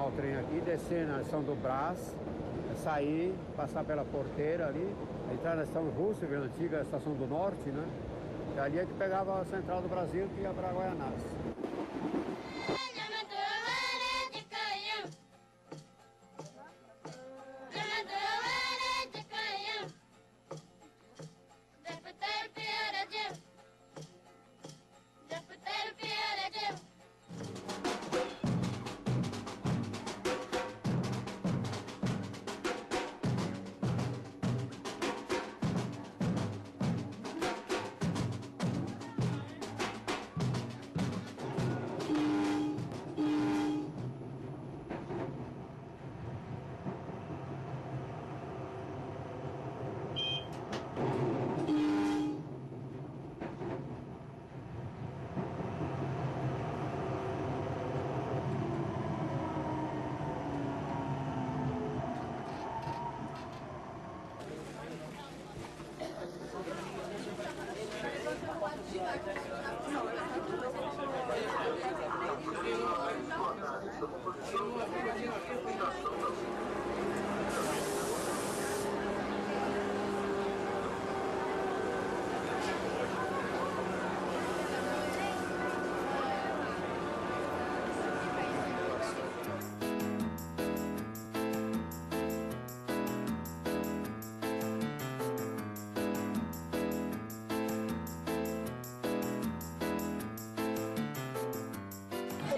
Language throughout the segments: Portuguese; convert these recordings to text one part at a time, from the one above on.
tomar o trem aqui, descer na estação do Brás, sair, passar pela porteira ali, entrar na estação Roosevelt, antiga estação do Norte, né? E ali é que pegava a Central do Brasil, que ia para Guaianazes.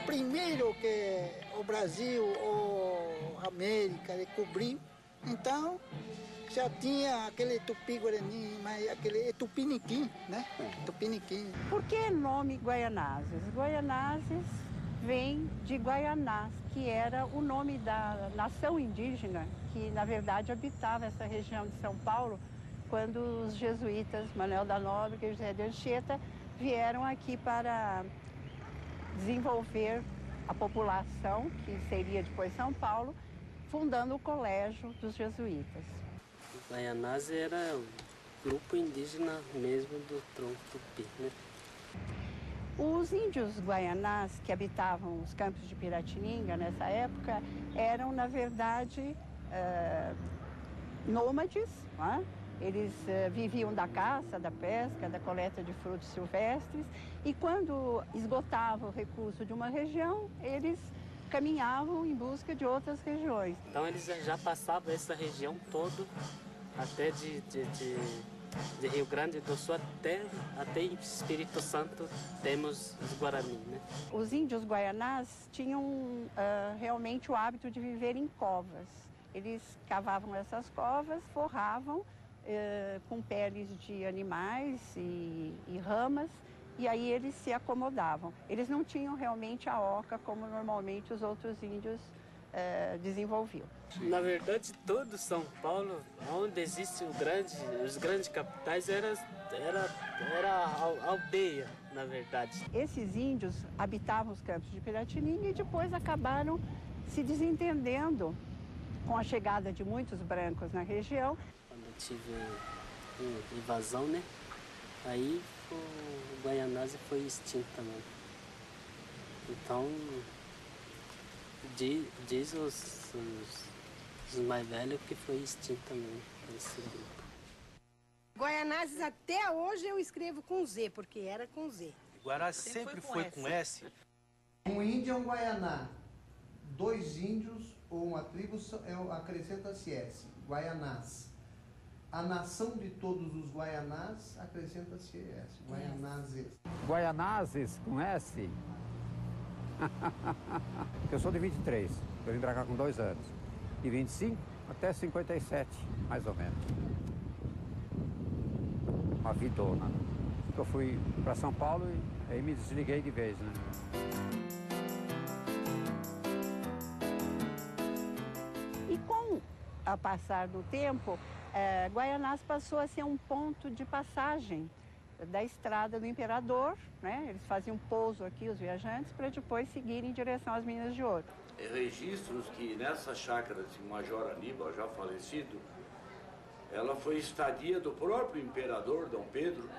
Primeiro que o Brasil ou a América descobriu, então já tinha aquele tupi-guarani, mas aquele tupiniquim, né? Tupiniquim. Por que nome Guaianazes? Guaianazes vem de Guaianás, que era o nome da nação indígena que, na verdade, habitava essa região de São Paulo quando os jesuítas Manuel da Nóbrega e José de Anchieta vieram aqui para desenvolver a população, que seria depois São Paulo, fundando o Colégio dos Jesuítas. Guaianazes era o grupo indígena mesmo do tronco tupi, né? Os índios guaianás que habitavam os campos de Piratininga nessa época eram, na verdade, nômades, né? Eles viviam da caça, da pesca, da coleta de frutos silvestres e quando esgotavam o recurso de uma região, eles caminhavam em busca de outras regiões. Então eles já passavam essa região toda, até de Rio Grande do Sul até Espírito Santo, temos os Guarani, né? Os índios guaianás tinham realmente o hábito de viver em covas. Eles cavavam essas covas, forravam com peles de animais e ramas, e aí eles se acomodavam. Eles não tinham realmente a oca como normalmente os outros índios desenvolviam. Na verdade, todo São Paulo, onde existem os grandes capitais, era aldeia, na verdade. Esses índios habitavam os campos de Piratininga e depois acabaram se desentendendo com a chegada de muitos brancos na região. Quando tive invasão, né? Aí o Guaianazes foi extinto também. Então, diz os mais velhos que foi extinto também esse grupo. Guaianazes até hoje eu escrevo com Z, porque era com Z. Guaianazes sempre foi com S. Um índio é um Guaianá. Dois índios ou uma tribo acrescenta-se S. Guaianás. A nação de todos os Guaianás acrescenta-se S. Guaianazes. Guaianazes com S? Eu sou de 23, eu vim pra cá com 2 anos. De 25 até 57, mais ou menos. Uma vidona. Eu fui para São Paulo e aí me desliguei de vez, né? E com o passar do tempo, Guaianás passou a ser um ponto de passagem da estrada do Imperador, né? Eles faziam pouso aqui, os viajantes, para depois seguirem em direção às Minas de Ouro. Registros que nessa chácara de Major Aníbal, já falecido, ela foi estadia do próprio Imperador Dom Pedro,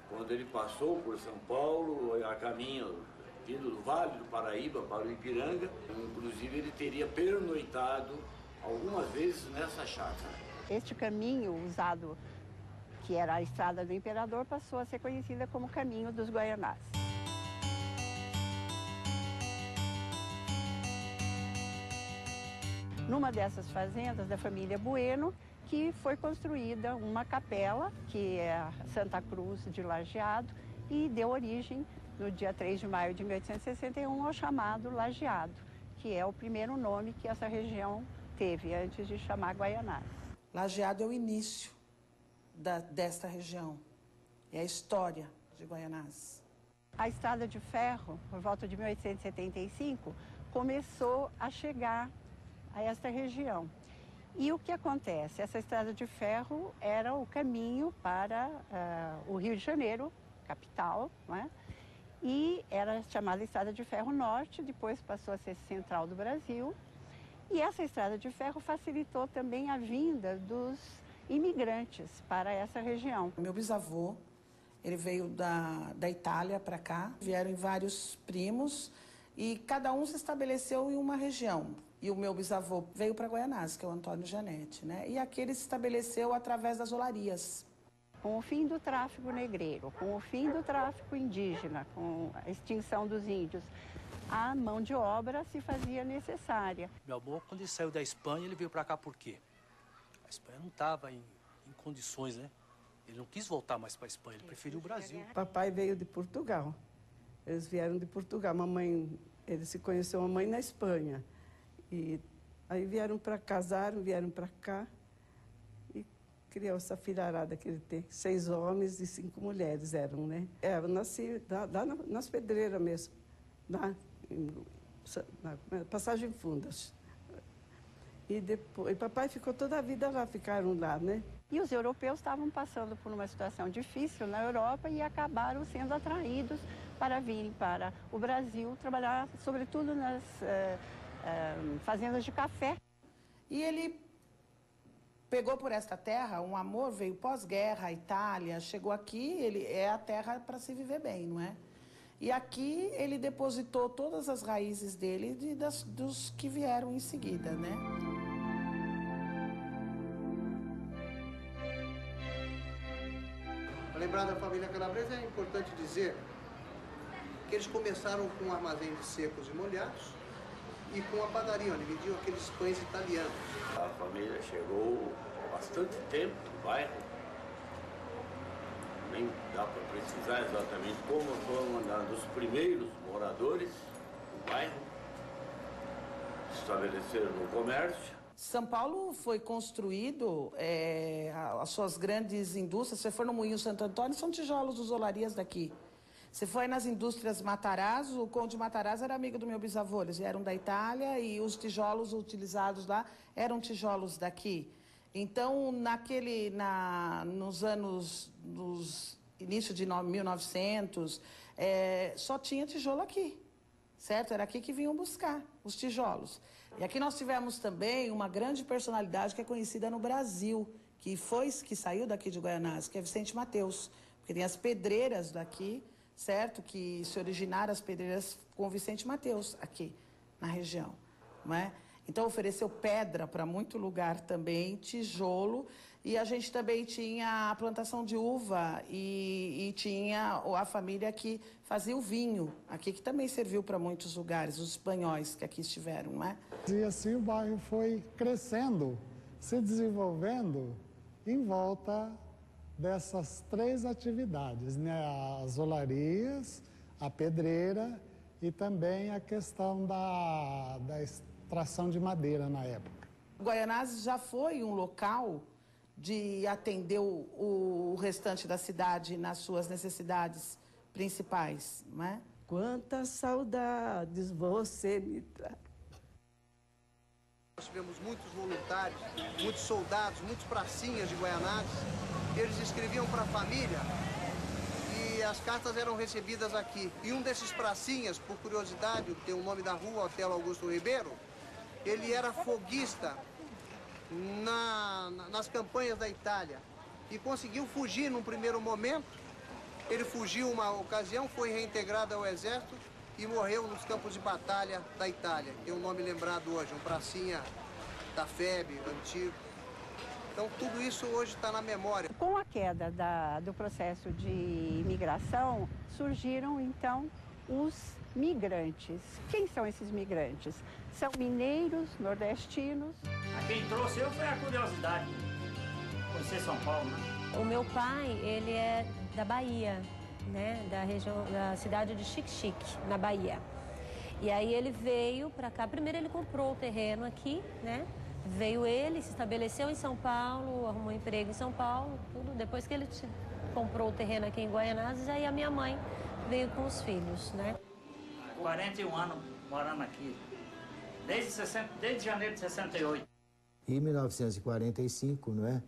quando ele passou por São Paulo, a caminho vindo do Vale do Paraíba para o Ipiranga. Inclusive, ele teria pernoitado algumas vezes nessa chácara. Este caminho usado, que era a Estrada do Imperador, passou a ser conhecida como Caminho dos Guaianás. Numa dessas fazendas da família Bueno, que foi construída uma capela, que é a Santa Cruz de Lajeado, e deu origem, no dia 3 de maio de 1861, ao chamado Lajeado, que é o primeiro nome que essa região teve antes de chamar Guaianás. Lajeado é o início desta região, é a história de Guaianás. A Estrada de Ferro, por volta de 1875, começou a chegar a esta região. E o que acontece? Essa Estrada de Ferro era o caminho para o Rio de Janeiro, capital, não é? E era chamada Estrada de Ferro Norte, depois passou a ser Central do Brasil. E essa Estrada de Ferro facilitou também a vinda dos imigrantes para essa região. Meu bisavô, ele veio da Itália para cá, vieram vários primos e cada um se estabeleceu em uma região. E o meu bisavô veio para Guaianás, que é o Antônio Janete, né? E aqui ele se estabeleceu através das olarias. Com o fim do tráfico negreiro, com o fim do tráfico indígena, com a extinção dos índios, a mão de obra se fazia necessária. Meu avô, quando ele saiu da Espanha, ele veio para cá por quê? A Espanha não estava em condições, né? Ele não quis voltar mais para a Espanha, ele preferiu o Brasil. Papai veio de Portugal. Eles vieram de Portugal. Mamãe, ele se conheceu a mãe na Espanha. E aí vieram para casaram, vieram para cá e criou essa filharada que ele tem. 6 homens e 5 mulheres eram, né? Eu nasci nas pedreiras mesmo, na Passagem Fundas. E depois, papai ficou toda a vida lá, ficaram lá, né? E os europeus estavam passando por uma situação difícil na Europa e acabaram sendo atraídos para virem para o Brasil trabalhar, sobretudo nas fazendas de café. E ele pegou por esta terra um amor, veio pós-guerra, a Itália, chegou aqui, ele é a terra para se viver bem, não é? E aqui ele depositou todas as raízes dele dos que vieram em seguida, né? Para lembrar da família Calabresa, é importante dizer que eles começaram com um armazém de secos e molhados e com a padaria, onde vendiam aqueles pães italianos. A família chegou há bastante tempo no bairro. Nem dá para precisar exatamente como foram um dos primeiros moradores do bairro. Estabeleceram no comércio. São Paulo foi construído, as suas grandes indústrias, se você for no Moinho Santo Antônio, são tijolos dos olarias daqui. Se foi nas indústrias Matarazzo, o Conde Matarazzo era amigo do meu bisavô, eles vieram da Itália e os tijolos utilizados lá eram tijolos daqui. Então, nos início de 1900, só tinha tijolo aqui, certo? Era aqui que vinham buscar os tijolos. E aqui nós tivemos também uma grande personalidade que é conhecida no Brasil, que saiu daqui de Guaianás, que é Vicente Mateus, porque tem as pedreiras daqui, certo? Que se originaram as pedreiras com Vicente Mateus aqui na região, não é? Então ofereceu pedra para muito lugar também, tijolo, e a gente também tinha a plantação de uva e tinha a família que fazia o vinho, aqui que também serviu para muitos lugares, os espanhóis que aqui estiveram, não é? E assim o bairro foi crescendo, se desenvolvendo em volta dessas 3 atividades, né? As olarias, a pedreira e também a questão da extração de madeira na época. Guaianás já foi um local de atender o restante da cidade nas suas necessidades principais, não é? Quantas saudades você me traz. Nós tivemos muitos voluntários, muitos soldados, muitos pracinhas de Guaianás. Eles escreviam para a família e as cartas eram recebidas aqui. E um desses pracinhas, por curiosidade, tem o nome da rua, Hotel Augusto Ribeiro, ele era foguista nas campanhas da Itália e conseguiu fugir num primeiro momento. Ele fugiu uma ocasião, foi reintegrado ao exército e morreu nos campos de batalha da Itália. Tem um nome lembrado hoje, um pracinha da FEB, antigo. Então tudo isso hoje está na memória. Com a queda do processo de imigração, surgiram então os migrantes. Quem são esses migrantes? São mineiros, nordestinos. Quem trouxe eu foi a curiosidade de conhecer São Paulo, né? O meu pai, ele é da Bahia, né? Da região, da cidade de Xique-Xique, na Bahia. E aí ele veio para cá. Primeiro ele comprou o terreno aqui, né? Veio ele, se estabeleceu em São Paulo, arrumou emprego em São Paulo, tudo. Depois que ele comprou o terreno aqui em Guaianazes, aí a minha mãe veio com os filhos, né? 41 anos morando aqui, desde janeiro de 68. Em 1945, não é?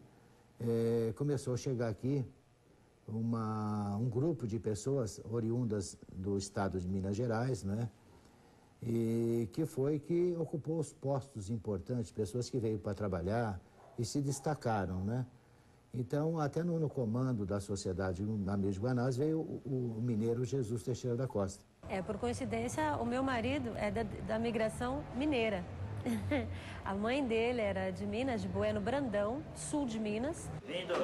Começou a chegar aqui um grupo de pessoas oriundas do estado de Minas Gerais, não é? E que ocupou os postos importantes, pessoas que veio para trabalhar e se destacaram, né? Então, até no comando da sociedade na Amigos de Guaianazes veio o mineiro Jesus Teixeira da Costa. Por coincidência, o meu marido é da migração mineira. A mãe dele era de Minas, de Bueno Brandão, sul de Minas. Vindo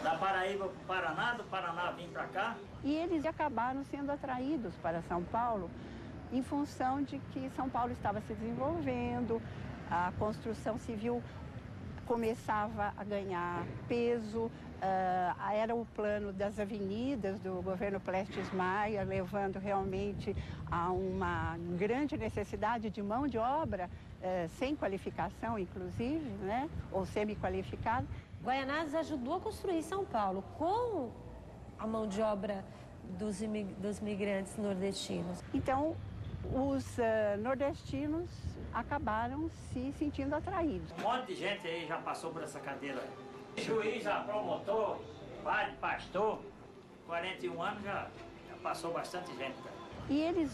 da Paraíba para o Paraná, do Paraná vim para cá. E eles acabaram sendo atraídos para São Paulo em função de que São Paulo estava se desenvolvendo, a construção civil começava a ganhar peso, era o plano das avenidas do governo Prestes Maia, levando realmente a uma grande necessidade de mão de obra, sem qualificação, inclusive, né? Ou semi-qualificada. Guaianazes ajudou a construir São Paulo com a mão de obra dos migrantes nordestinos. Então, os nordestinos acabaram se sentindo atraídos. Um monte de gente aí já passou por essa cadeira. Juiz, promotor, padre, pastor, 41 anos já passou bastante gente. E eles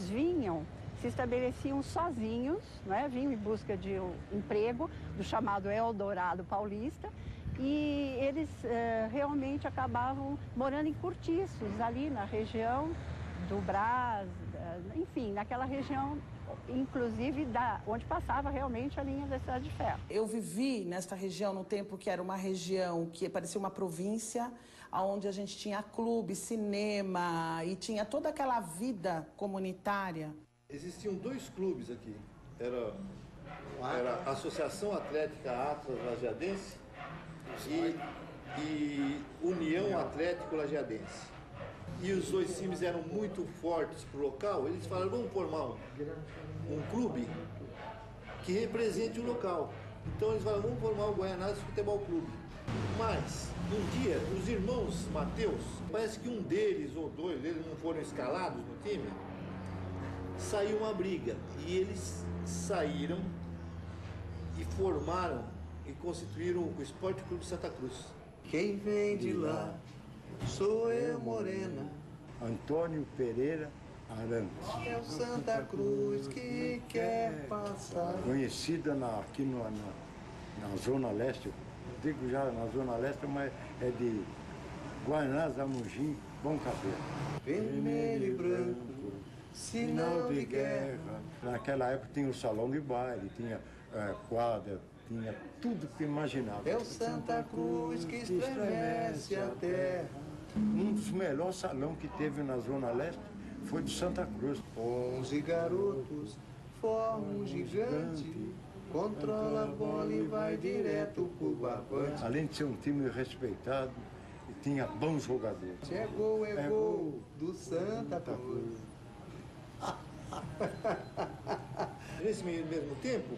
se estabeleciam sozinhos, né? Vinham em busca de um emprego, do chamado Eldorado Paulista, e eles realmente acabavam morando em cortiços, ali na região do Brás, enfim, naquela região, inclusive onde passava realmente a linha da Estrada de Ferro. Eu vivi nesta região no tempo que era uma região que parecia uma província, onde a gente tinha clube, cinema e tinha toda aquela vida comunitária. Existiam dois clubes aqui, era a Associação Atlética Atlas Lajeadense e União Atlético Lajeadense. E os dois times eram muito fortes para o local, eles falaram, vamos formar um clube que represente o local. Então eles falaram, vamos formar o Guaianazes Futebol Clube. Mas, um dia, os irmãos Mateus, parece que um deles ou dois deles não foram escalados no time, saiu uma briga. E eles saíram e formaram e constituíram o Esporte Clube Santa Cruz. Quem vem de lá, sou eu, morena. Antônio Pereira Arantes. É o Santa Cruz que quer passar. Conhecida aqui na Zona Leste, digo já na Zona Leste, mas é de Guaianazes a Mogi, Bom Cabelo. Vermelho e branco, sinal de guerra. Naquela época tinha o salão de baile, tinha quadra, tinha tudo que imaginava. É o Santa Cruz que estremece a terra. Um dos melhores salões que teve na Zona Leste foi de Santa Cruz. 11 garotos formam um gigante, controla a bola e vai direto pro barbante. Além de ser um time respeitado, tinha bons jogadores. É gol do Santa Cruz. Nesse mesmo tempo,